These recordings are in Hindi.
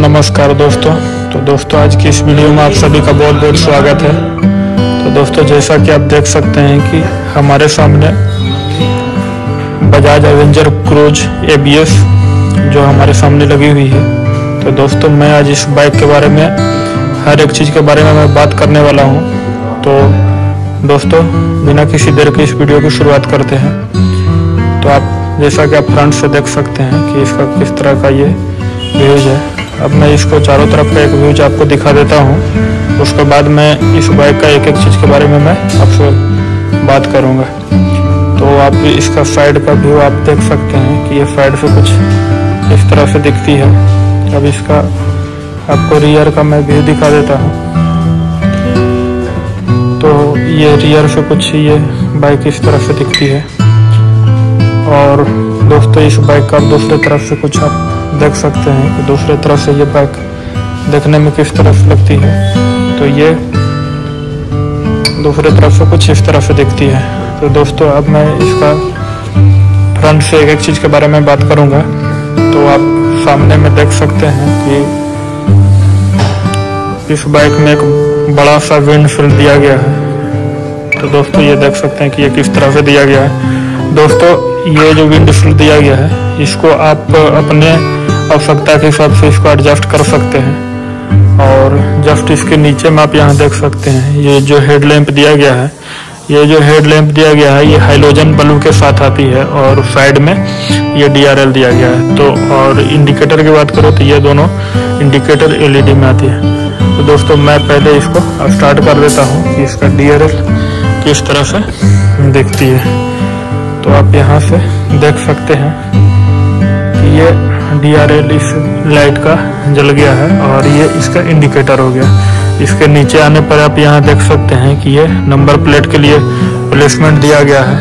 नमस्कार दोस्तों। तो दोस्तों आज की इस वीडियो में आप सभी का बहुत बहुत स्वागत है। तो दोस्तों जैसा कि आप देख सकते हैं कि हमारे सामने बजाज एवेंजर क्रूज ABS जो हमारे सामने लगी हुई है। तो दोस्तों मैं आज इस बाइक के बारे में हर एक चीज़ के बारे में मैं बात करने वाला हूं। तो दोस्तों बिना किसी देर के इस वीडियो की शुरुआत करते हैं। तो आप जैसा कि आप फ्रंट से देख सकते हैं कि इसका किस तरह का ये व्यूज है। अब मैं इसको चारों तरफ का एक व्यूज आपको दिखा देता हूँ। उसके बाद मैं इस बाइक का एक एक चीज़ के बारे में मैं आपसे बात करूँगा। तो आप इसका साइड का व्यू आप देख सकते हैं कि ये साइड से कुछ इस तरह से दिखती है। अब इसका आपको रियर का मैं व्यू दिखा देता हूँ। तो ये रियर से कुछ ये बाइक इस तरह से दिखती है। और दोस्तों इस बाइक का आप दूसरे तरफ से कुछ आप देख सकते हैं कि दूसरे तरफ से ये बाइक देखने में किस तरह से लगती है। तो ये दूसरे तरफ से कुछ इस तरह से दिखती है। तो दोस्तों अब मैं इसका फ्रंट से एक एक चीज़ के बारे में बात करूंगा। तो आप सामने में देख सकते हैं कि इस बाइक में एक बड़ा सा विंडशील्ड दिया गया है। तो दोस्तों ये देख सकते हैं कि ये किस तरह से दिया गया है। दोस्तों ये जो विंडशील्ड दिया गया है इसको आप अपने आवश्यकता के हिसाब से इसको एडजस्ट कर सकते हैं। और जस्ट इसके नीचे में आप यहाँ देख सकते हैं ये जो हेडलैम्प दिया गया है, ये जो हेडलैम्प दिया गया है ये हाइलोजन बल्ब के साथ आती है। और साइड में ये DRL दिया गया है। तो और इंडिकेटर की बात करो तो ये दोनों इंडिकेटर LED में आती है। तो दोस्तों मैं पहले इसको स्टार्ट कर देता हूँ कि इसका DRL किस तरह से दिखती है। तो आप यहाँ से देख सकते हैं कि ये DRL इस लाइट का जल गया है और ये इसका इंडिकेटर हो गया। इसके नीचे आने पर आप यहाँ देख सकते हैं कि ये नंबर प्लेट के लिए प्लेसमेंट दिया गया है।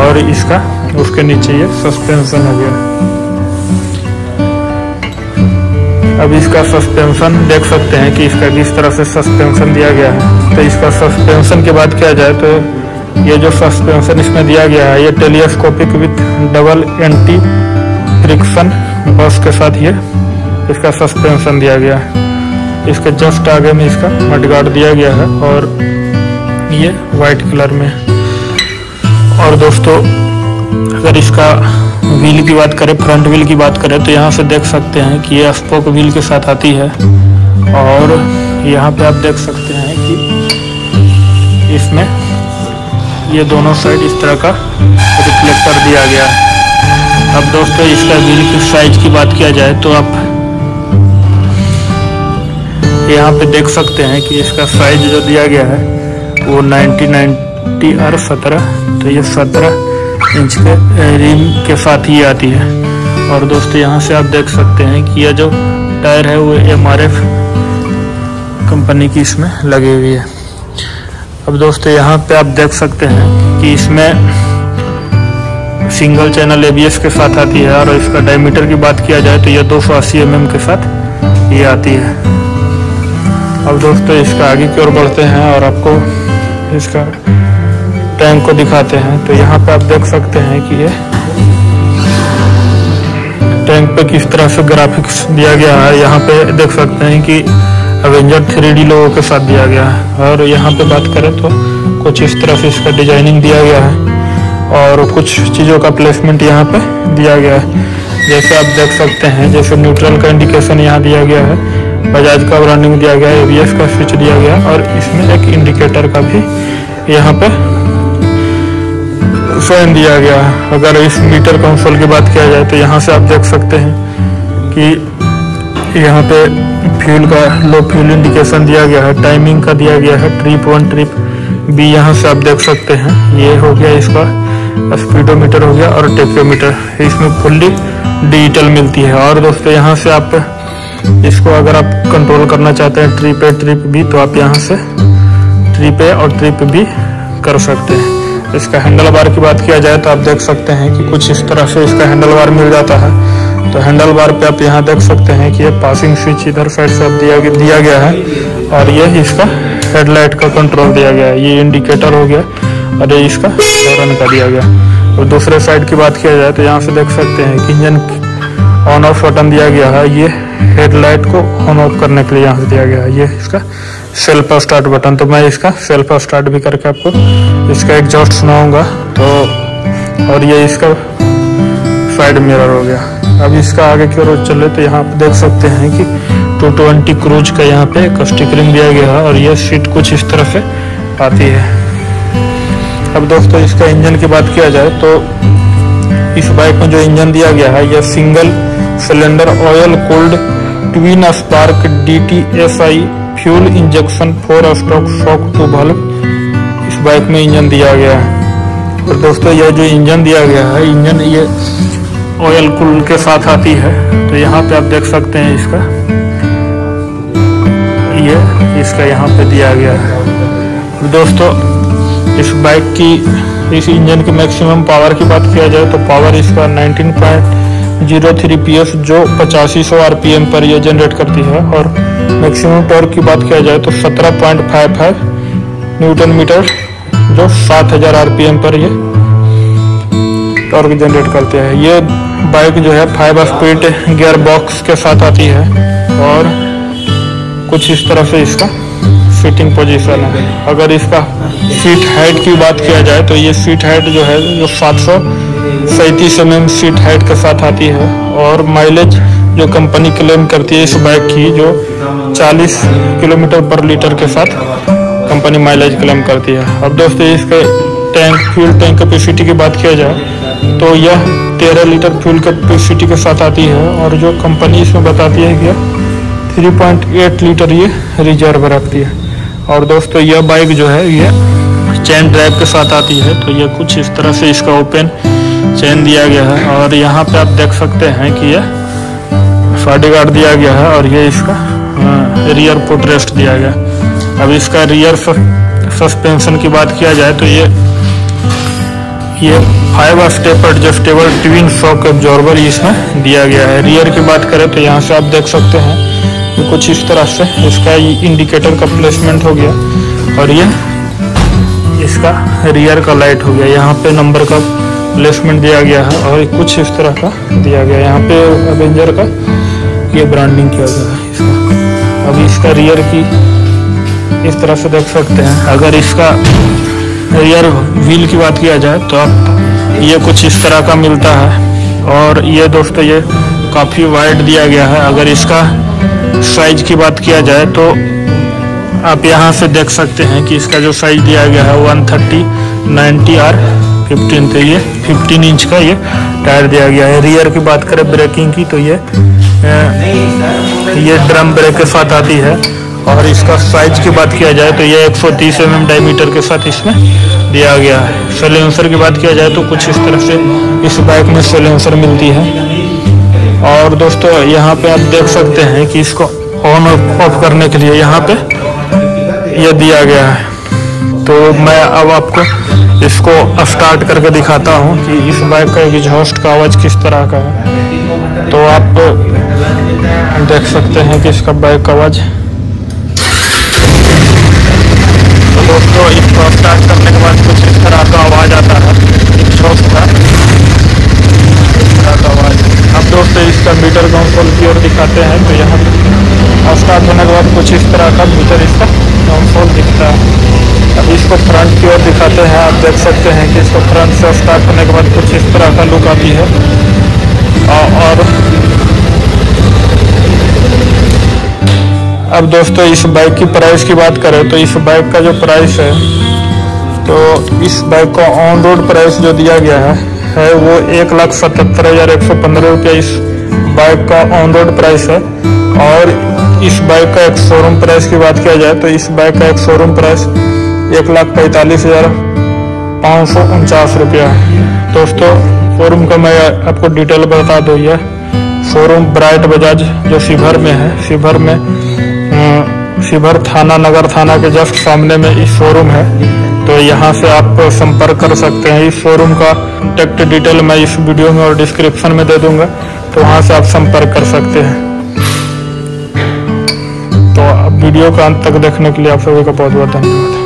और इसका उसके नीचे ये सस्पेंशन हो गया। अब इसका सस्पेंशन देख सकते हैं कि इसका किस तरह से सस्पेंशन दिया गया है। तो इसका सस्पेंशन की बात किया जाए तो ये जो सस्पेंशन इसमें दिया गया है ये telescopic with double anti friction बस के साथ ये इसका सस्पेंशन दिया गया है। इसके जस्ट आगे में इसका मडगार्ड दिया गया है और ये वाइट कलर में। और दोस्तों अगर इसका व्हील की बात करें, फ्रंट व्हील की बात करें तो यहाँ से देख सकते हैं कि ये स्पोक व्हील के साथ आती है। और यहाँ पे आप देख सकते हैं कि इसमें ये दोनों साइड इस तरह का रिफ्लेक्टर दिया गया है। अब दोस्तों इसका व्हील की साइज की बात किया जाए तो आप यहाँ पे देख सकते हैं कि इसका साइज जो दिया गया है वो 90 और 17। तो ये 17 इंच के रिम के साथ ही आती है। और दोस्तों यहाँ से आप देख सकते हैं कि यह जो टायर है वो MRF कंपनी की इसमें लगी हुई है। अब दोस्तों यहाँ पे आप देख सकते हैं कि इसमें सिंगल चैनल ABS के साथ आती है। और इसका डायमीटर की बात किया जाए तो यह 280 mm के साथ ये आती है। अब दोस्तों इसका आगे की ओर बढ़ते हैं और आपको इसका टैंक को दिखाते हैं। तो यहाँ पे आप देख सकते हैं कि ये टैंक पे किस तरह से ग्राफिक्स दिया गया है। यहाँ पे देख सकते हैं कि एवेंजर 3D लोगों के साथ दिया गया है। और यहाँ पे बात करें तो कुछ इस तरह से इसका डिजाइनिंग दिया गया है और कुछ चीज़ों का प्लेसमेंट यहाँ पे दिया गया है। जैसे आप देख सकते हैं जैसे न्यूट्रल का इंडिकेशन यहाँ दिया गया है, बजाज का ब्रांडिंग दिया गया है, ABS का स्विच दिया गया और इसमें एक इंडिकेटर का भी यहाँ पे साइन दिया गया है। अगर इस मीटर कंसोल की बात किया जाए तो यहाँ से आप देख सकते हैं कि यहाँ पे फ्यूल का लो फ्यूल इंडिकेशन दिया गया है, टाइमिंग का दिया गया है, ट्रिप 1 ट्रिप B यहाँ से आप देख सकते हैं। ये हो गया इसका स्पीडोमीटर हो गया और टेकोमीटर। इसमें फुल्ली डिजिटल मिलती है। और दोस्तों यहाँ से आप इसको अगर आप कंट्रोल करना चाहते हैं ट्रिप ए ट्रिप बी, तो आप यहाँ से ट्रिप ए और ट्रिप बी कर सकते हैं। इसका हैंडल बार की बात किया जाए तो आप देख सकते हैं कि कुछ इस तरह से इसका हैंडल बार मिल जाता है। तो हैंडल बार पे आप यहाँ देख सकते हैं कि ये पासिंग स्विच इधर साइड से दिया गया है, और ये इसका हेडलाइट का कंट्रोल दिया गया है। ये इंडिकेटर हो गया और ये इसका हॉर्न का दिया गया। और दूसरे साइड की बात किया जाए तो यहाँ से देख सकते हैं कि इंजन ऑन ऑफ बटन दिया गया है। ये हेडलाइट को ऑन ऑफ करने के लिए यहाँ से दिया गया है। ये इसका सेल्फ स्टार्ट बटन, तो मैं इसका सेल्फ स्टार्ट भी करके आपको इसका एग्जॉस्ट सुनाऊंगा। तो और ये इसका साइड मिरर हो गया। अब इसका आगे की ओर चले तो यहाँ पे देख सकते हैं कि 220 क्रूज का यहाँ पे एक स्टिकरिंग दिया गया है, और ये सीट कुछ इस तरह से आती है। अब दोस्तों इसका इंजन की बात किया जाए तो इस बाइक में जो इंजन दिया गया है यह single cylinder oil cooled twin spark DTSI fuel injection 4 stroke shock to valve इस बाइक में इंजन दिया गया है। और दोस्तों यह जो इंजन दिया गया है, इंजन ये ऑयल कूल के साथ आती है। तो यहाँ पे आप देख सकते हैं इसका यहाँ पे दिया गया है। दोस्तों इस बाइक की इस इंजन की मैक्सिमम पावर की बात किया जाए तो पावर इसका 19.03 PS जो 8500 RPM पर यह जनरेट करती है। और मैक्सिमम टॉर्क की बात किया जाए तो 17.55 न्यूटन मीटर जो 7000 RPM पर ये टॉर्क जनरेट करते हैं। ये बाइक जो है 5 स्पीड गियर बॉक्स के साथ आती है, और कुछ इस तरह से इसका सीटिंग पोजीशन है। अगर इसका सीट हाइट की बात किया जाए तो ये सीट हाइट जो है जो 737 mm सीट हाइट के साथ आती है। और माइलेज जो कंपनी क्लेम करती है इस बाइक की जो 40 किलोमीटर पर लीटर के साथ कंपनी माइलेज क्लेम करती है। अब दोस्तों इसके फ्यूल टैंक कैपेसिटी की बात किया जाए तो यह 13 लीटर फ्यूल कैपेसिटी के साथ आती है, और जो कंपनी इसमें बताती है कि 3.8 लीटर ये रिजर्व रखती है। और दोस्तों यह बाइक जो है ये चेन ड्राइव के साथ आती है। तो ये कुछ इस तरह से इसका ओपन चेन दिया गया है, और यहाँ पे आप देख सकते हैं कि यह बॉडी गार्ड दिया गया है, और ये इसका रियर फुट रेस्ट दिया गया। अब इसका रियर सस्पेंशन की बात किया जाए तो ये 5 step adjustable twin shock absorber इसमें दिया गया है। रियर की बात करें तो यहाँ से आप देख सकते हैं कि कुछ इस तरह से इसका इंडिकेटर का प्लेसमेंट हो गया, और ये इसका रियर का लाइट हो गया। यहाँ पे नंबर का प्लेसमेंट दिया गया है, और कुछ इस तरह का दिया गया। यहाँ पे एवेंजर का ये ब्रांडिंग किया गया है इसका। अब इसका रियर की इस तरह से देख सकते हैं। अगर इसका रियर व्हील की बात किया जाए तो आप ये कुछ इस तरह का मिलता है, और ये दोस्तों ये काफ़ी वाइड दिया गया है। अगर इसका साइज की बात किया जाए तो आप यहाँ से देख सकते हैं कि इसका जो साइज दिया गया है 130/90R15, तो ये 15 इंच का ये टायर दिया गया है। रियर की बात करें ब्रेकिंग की तो ये ड्रम ब्रेक के साथ आती है, और इसका साइज की बात किया जाए तो ये 130 mm डायमीटर के साथ इसमें दिया गया है। साइलेंसर की बात किया जाए तो कुछ इस तरह से इस बाइक में साइलेंसर मिलती है। और दोस्तों यहाँ पे आप देख सकते हैं कि इसको ऑन ऑफ करने के लिए यहाँ पे ये दिया गया है। तो मैं अब आपको इसको स्टार्ट करके दिखाता हूँ कि इस बाइक का एग्जॉस्ट का आवाज़ किस तरह का है। तो आप देख सकते हैं कि इसका बाइक का आवाज़। तो दोस्तों इसको स्टार्ट करने के बाद कुछ इस तरह का आवाज़ आता है एग्जॉस्ट का, इस तरह का आवाज़। अब दोस्तों इसका मीटर कंसोल की ओर दिखाते हैं तो यहाँ स्टार्ट होने के बाद कुछ इस तरह का मीटर इसका कंसोल दिखता है। अब इसको फ्रंट की ओर दिखाते हैं। आप देख सकते हैं कि इसको फ्रंट से स्टार्ट होने के बाद कुछ इस तरह का लुक आती है। और अब दोस्तों इस बाइक की प्राइस की बात करें तो इस बाइक का जो प्राइस है तो इस बाइक का ऑन रोड प्राइस जो दिया गया है वो 1,77,115 रुपया इस बाइक का ऑन रोड प्राइस है। और इस बाइक का एक शोरूम प्राइस की बात किया जाए तो इस बाइक का एक शोरूम प्राइस 1,45,549 रुपया है। दोस्तों शोरूम का मैं आपको डिटेल बता दूँ। यह शोरूम ब्राइट बजाज जो शिवहर में है, शिवहर थाना, नगर थाना के जस्ट सामने में इस शोरूम है। तो यहाँ से आप संपर्क कर सकते हैं। इस शोरूम का कॉन्टैक्ट डिटेल मैं इस वीडियो में और डिस्क्रिप्शन में दे दूंगा, तो वहाँ से आप संपर्क कर सकते हैं। तो वीडियो का अंत तक देखने के लिए आप सभी का बहुत बहुत धन्यवाद।